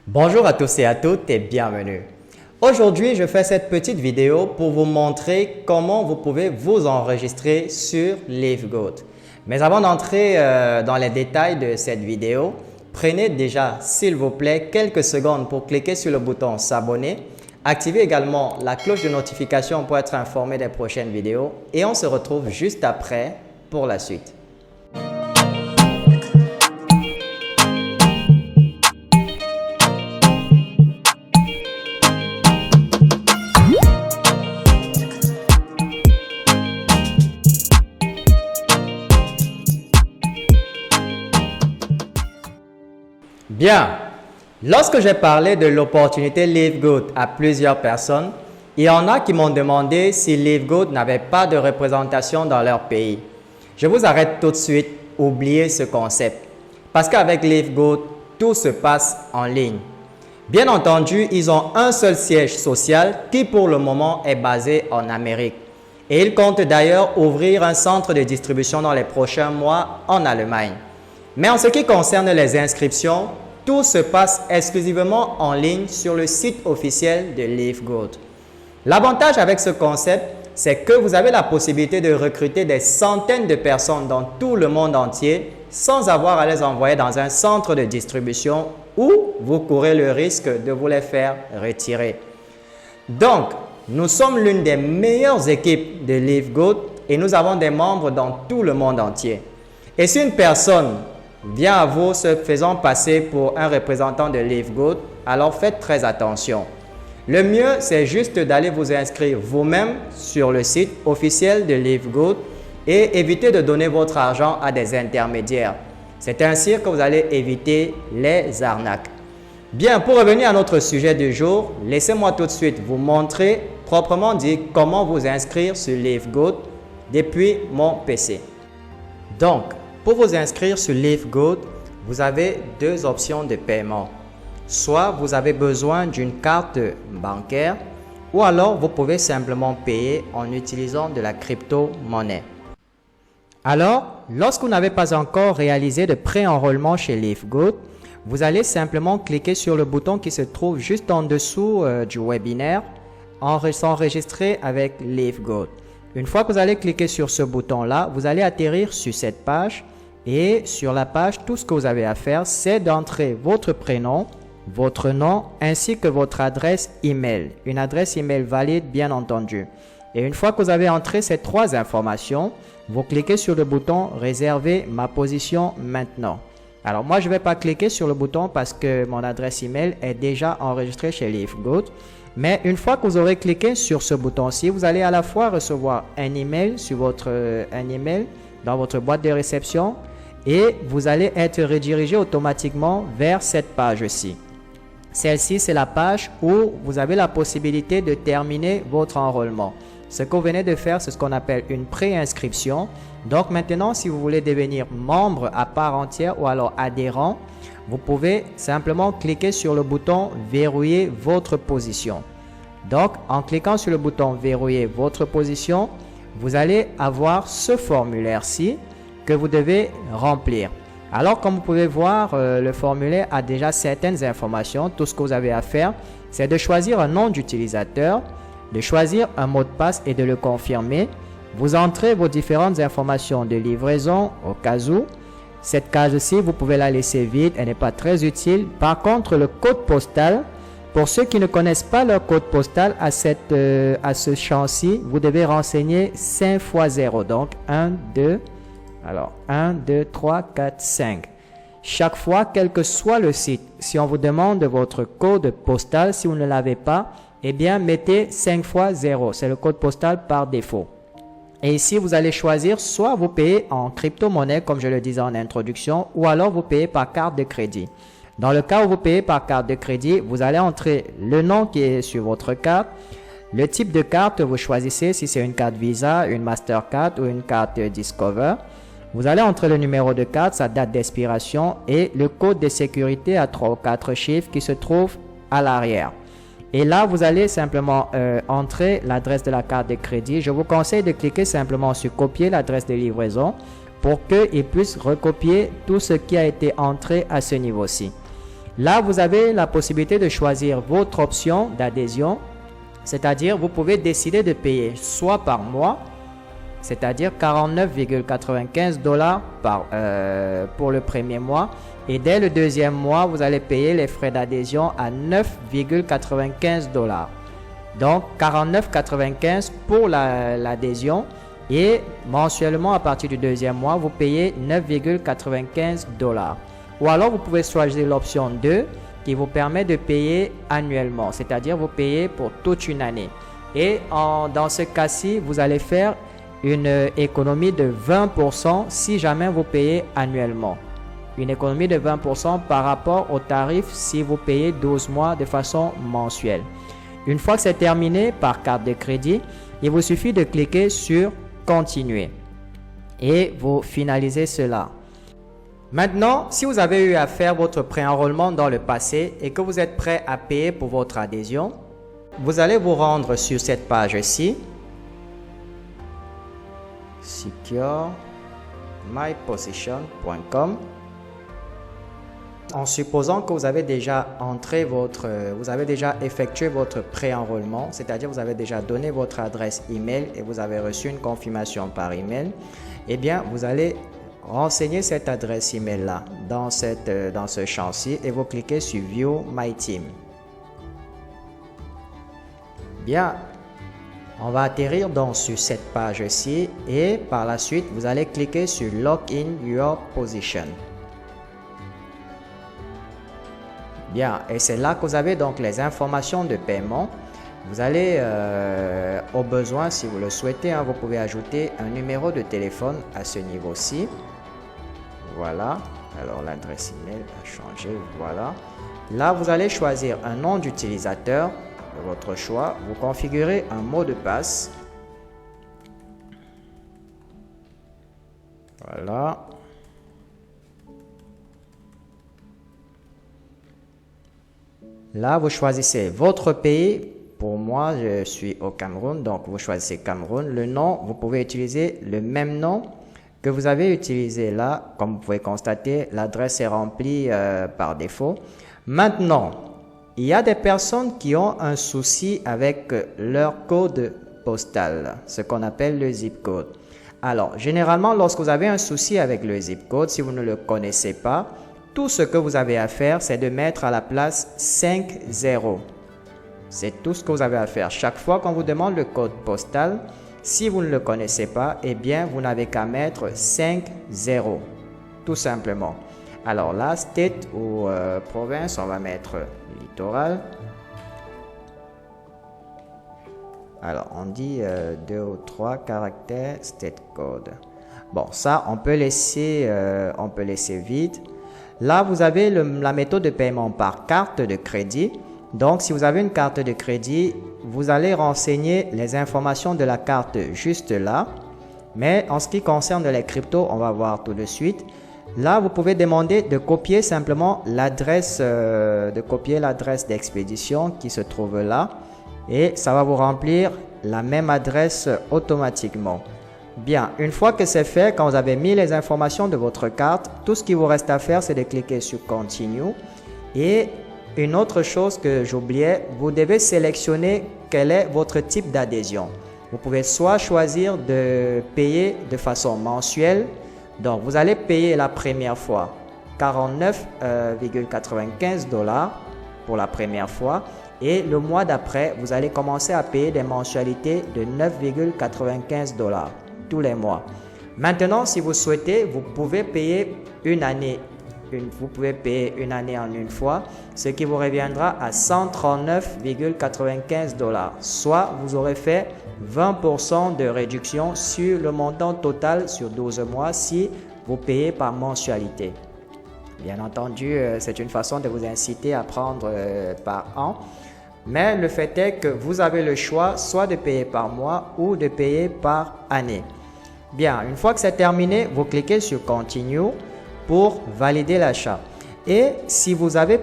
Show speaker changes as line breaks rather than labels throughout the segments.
Bonjour à tous et à toutes et bienvenue. Aujourd'hui, je fais cette petite vidéo pour vous montrer comment vous pouvez vous enregistrer sur LiveGoat. Mais avant d'entrer dans les détails de cette vidéo, prenez déjà, s'il vous plaît, quelques secondes pour cliquer sur le bouton s'abonner. Activez également la cloche de notification pour être informé des prochaines vidéos et on se retrouve juste après pour la suite. Bien, lorsque j'ai parlé de l'opportunité LiveGoat à plusieurs personnes, il y en a qui m'ont demandé si LiveGoat n'avait pas de représentation dans leur pays. Je vous arrête tout de suite, oubliez ce concept. Parce qu'avec LiveGoat, tout se passe en ligne. Bien entendu, ils ont un seul siège social qui pour le moment est basé en Amérique. Et ils comptent d'ailleurs ouvrir un centre de distribution dans les prochains mois en Allemagne. Mais en ce qui concerne les inscriptions, tout se passe exclusivement en ligne sur le site officiel de LiveGoat. L'avantage avec ce concept, c'est que vous avez la possibilité de recruter des centaines de personnes dans tout le monde entier sans avoir à les envoyer dans un centre de distribution où vous courez le risque de vous les faire retirer. Donc, nous sommes l'une des meilleures équipes de LiveGoat et nous avons des membres dans tout le monde entier. Et si une personne vient à vous se faisant passer pour un représentant de LiveGoat, alors faites très attention. Le mieux, c'est juste d'aller vous inscrire vous-même sur le site officiel de LiveGoat et éviter de donner votre argent à des intermédiaires. C'est ainsi que vous allez éviter les arnaques. Bien, pour revenir à notre sujet du jour, laissez-moi tout de suite vous montrer proprement dit comment vous inscrire sur LiveGoat depuis mon PC. Donc, pour vous inscrire sur LiveGoat, vous avez deux options de paiement. Soit vous avez besoin d'une carte bancaire ou alors vous pouvez simplement payer en utilisant de la crypto-monnaie. Alors, lorsque vous n'avez pas encore réalisé de pré-enrôlement chez LiveGoat, vous allez simplement cliquer sur le bouton qui se trouve juste en dessous du webinaire « S'enregistrer avec LiveGoat ». Une fois que vous allez cliquer sur ce bouton-là, vous allez atterrir sur cette page. Et sur la page, tout ce que vous avez à faire, c'est d'entrer votre prénom, votre nom, ainsi que votre adresse email. Une adresse email valide, bien entendu. Et une fois que vous avez entré ces trois informations, vous cliquez sur le bouton « Réserver ma position maintenant ». Alors moi, je ne vais pas cliquer sur le bouton parce que mon adresse email est déjà enregistrée chez LiveGoat. Mais une fois que vous aurez cliqué sur ce bouton-ci, vous allez à la fois recevoir un email dans votre boîte de réception et vous allez être redirigé automatiquement vers cette page-ci. Celle-ci, c'est la page où vous avez la possibilité de terminer votre enrôlement. Ce que vous venez de faire, c'est ce qu'on appelle une pré-inscription. Donc maintenant, si vous voulez devenir membre à part entière ou alors adhérent, vous pouvez simplement cliquer sur le bouton « Verrouiller votre position ». Donc, en cliquant sur le bouton « Verrouiller votre position », vous allez avoir ce formulaire-ci que vous devez remplir. Alors, comme vous pouvez voir, le formulaire a déjà certaines informations. Tout ce que vous avez à faire, c'est de choisir un nom d'utilisateur, de choisir un mot de passe et de le confirmer. Vous entrez vos différentes informations de livraison au cas où. Cette case-ci, vous pouvez la laisser vide, elle n'est pas très utile. Par contre, le code postal, pour ceux qui ne connaissent pas leur code postal à ce champ-ci, vous devez renseigner 5 fois 0. Donc 1, 2, 3, 4, 5. Chaque fois, quel que soit le site, si on vous demande votre code postal, si vous ne l'avez pas, eh bien mettez 5 fois 0. C'est le code postal par défaut. Et ici, vous allez choisir soit vous payez en crypto-monnaie, comme je le disais en introduction, ou alors vous payez par carte de crédit. Dans le cas où vous payez par carte de crédit, vous allez entrer le nom qui est sur votre carte, le type de carte, vous choisissez si c'est une carte Visa, une Mastercard ou une carte Discover. Vous allez entrer le numéro de carte, sa date d'expiration et le code de sécurité à 3 ou 4 chiffres qui se trouve à l'arrière. Et là, vous allez simplement entrer l'adresse de la carte de crédit. Je vous conseille de cliquer simplement sur copier l'adresse de livraison pour qu'il puisse recopier tout ce qui a été entré à ce niveau-ci. Là, vous avez la possibilité de choisir votre option d'adhésion, c'est-à-dire vous pouvez décider de payer soit par mois, c'est-à-dire 49,95 $ pour le premier mois, et dès le deuxième mois, vous allez payer les frais d'adhésion à 9,95 $. Donc 49,95 pour l'adhésion, et mensuellement à partir du deuxième mois, vous payez 9,95 $. Ou alors vous pouvez choisir l'option 2 qui vous permet de payer annuellement, c'est-à-dire vous payez pour toute une année. Et dans ce cas-ci, vous allez faire une économie de 20% si jamais vous payez annuellement. Une économie de 20% par rapport au tarif si vous payez 12 mois de façon mensuelle. Une fois que c'est terminé par carte de crédit, il vous suffit de cliquer sur Continuer et vous finalisez cela. Maintenant, si vous avez eu à faire votre pré-enrôlement dans le passé et que vous êtes prêt à payer pour votre adhésion, vous allez vous rendre sur cette page-ci, securemyposition.com. En supposant que vous avez déjà effectué votre pré-enrôlement, c'est-à-dire vous avez déjà donné votre adresse email et vous avez reçu une confirmation par email, eh bien vous allez renseigner cette adresse email là dans ce champ-ci et vous cliquez sur View My Team. Bien, on va atterrir donc sur cette page-ci et par la suite vous allez cliquer sur Log in your position. Bien, et c'est là que vous avez donc les informations de paiement. Vous allez, au besoin, si vous le souhaitez, vous pouvez ajouter un numéro de téléphone à ce niveau-ci. Voilà, alors l'adresse email a changé, voilà. Là, vous allez choisir un nom d'utilisateur de votre choix. Vous configurez un mot de passe. Voilà. Là, vous choisissez votre pays. Pour moi, je suis au Cameroun, donc vous choisissez Cameroun. Le nom, vous pouvez utiliser le même nom que vous avez utilisé là. Comme vous pouvez constater, l'adresse est remplie par défaut. Maintenant, il y a des personnes qui ont un souci avec leur code postal, ce qu'on appelle le zip code. Alors, généralement, lorsque vous avez un souci avec le zip code, si vous ne le connaissez pas, tout ce que vous avez à faire, c'est de mettre à la place 5-0. C'est tout ce que vous avez à faire. Chaque fois qu'on vous demande le code postal, si vous ne le connaissez pas, eh bien, vous n'avez qu'à mettre 5-0. Tout simplement. Alors là, state ou province, on va mettre littoral. Alors, on dit 2 ou 3 caractères, state code. Bon, ça, on peut laisser vide. Là, vous avez la méthode de paiement par carte de crédit. Donc, si vous avez une carte de crédit, vous allez renseigner les informations de la carte juste là. Mais en ce qui concerne les cryptos, on va voir tout de suite. Là, vous pouvez demander de copier simplement l'adresse d'expédition qui se trouve là. Et ça va vous remplir la même adresse automatiquement. Bien, une fois que c'est fait, quand vous avez mis les informations de votre carte, tout ce qui vous reste à faire, c'est de cliquer sur Continue. Et une autre chose que j'oubliais, vous devez sélectionner quel est votre type d'adhésion. Vous pouvez soit choisir de payer de façon mensuelle, donc vous allez payer la première fois 49,95 $ pour la première fois. Et le mois d'après, vous allez commencer à payer des mensualités de 9,95 $ tous les mois. Maintenant, si vous souhaitez, vous pouvez payer une année. Vous pouvez payer une année en une fois, ce qui vous reviendra à 139,95 $. Soit vous aurez fait 20% de réduction sur le montant total sur 12 mois si vous payez par mensualité. Bien entendu, c'est une façon de vous inciter à prendre par an. Mais le fait est que vous avez le choix soit de payer par mois ou de payer par année. Bien, une fois que c'est terminé, vous cliquez sur Continue pour valider l'achat. Et si vous avez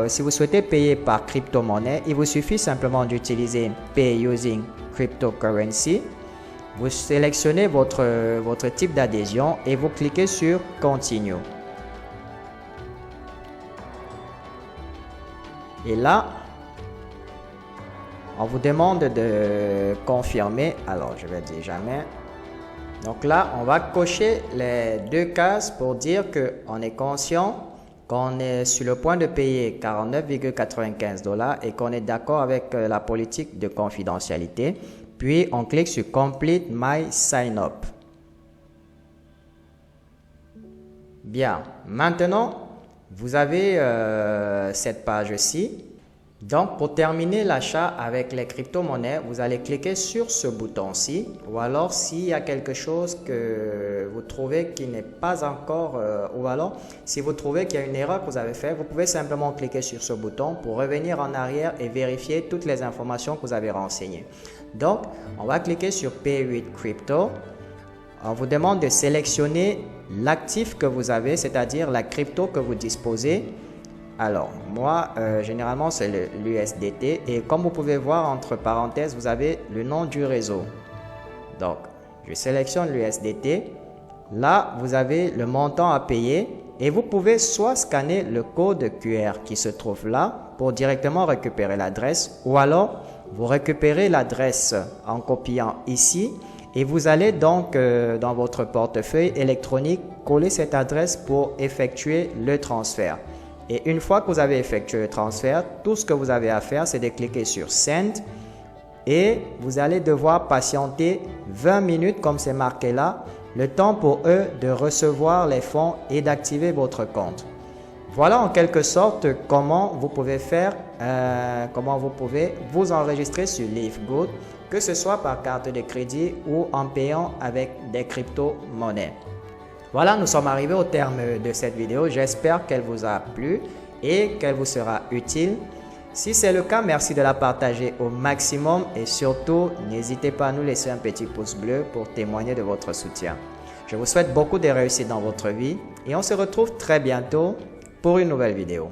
si vous souhaitez payer par crypto-monnaie, il vous suffit simplement d'utiliser Pay Using Cryptocurrency. Vous sélectionnez votre type d'adhésion et vous cliquez sur Continue. Et là, on vous demande de confirmer. Alors, je vais dire jamais. Donc là, on va cocher les deux cases pour dire qu'on est conscient qu'on est sur le point de payer 49,95 $ et qu'on est d'accord avec la politique de confidentialité. Puis, on clique sur Complete My Sign Up. Bien, maintenant, vous avez cette page-ci. Donc, pour terminer l'achat avec les crypto-monnaies, vous allez cliquer sur ce bouton-ci. Ou alors, s'il y a quelque chose que vous trouvez qui n'est pas encore, ou alors, si vous trouvez qu'il y a une erreur que vous avez faite, vous pouvez simplement cliquer sur ce bouton pour revenir en arrière et vérifier toutes les informations que vous avez renseignées. Donc, on va cliquer sur Pay with Crypto. On vous demande de sélectionner l'actif que vous avez, c'est-à-dire la crypto que vous disposez. Alors, moi, généralement, c'est l'USDT. Et comme vous pouvez voir, entre parenthèses, vous avez le nom du réseau. Donc, je sélectionne l'USDT. Là, vous avez le montant à payer. Et vous pouvez soit scanner le code QR qui se trouve là pour directement récupérer l'adresse. Ou alors, vous récupérez l'adresse en copiant ici. Et vous allez donc dans votre portefeuille électronique coller cette adresse pour effectuer le transfert. Et une fois que vous avez effectué le transfert, tout ce que vous avez à faire, c'est de cliquer sur Send et vous allez devoir patienter 20 minutes comme c'est marqué là, le temps pour eux de recevoir les fonds et d'activer votre compte. Voilà en quelque sorte comment vous pouvez faire, comment vous pouvez vous enregistrer sur Livegood, que ce soit par carte de crédit ou en payant avec des crypto-monnaies. Voilà, nous sommes arrivés au terme de cette vidéo. J'espère qu'elle vous a plu et qu'elle vous sera utile. Si c'est le cas, merci de la partager au maximum et surtout, n'hésitez pas à nous laisser un petit pouce bleu pour témoigner de votre soutien. Je vous souhaite beaucoup de réussite dans votre vie et on se retrouve très bientôt pour une nouvelle vidéo.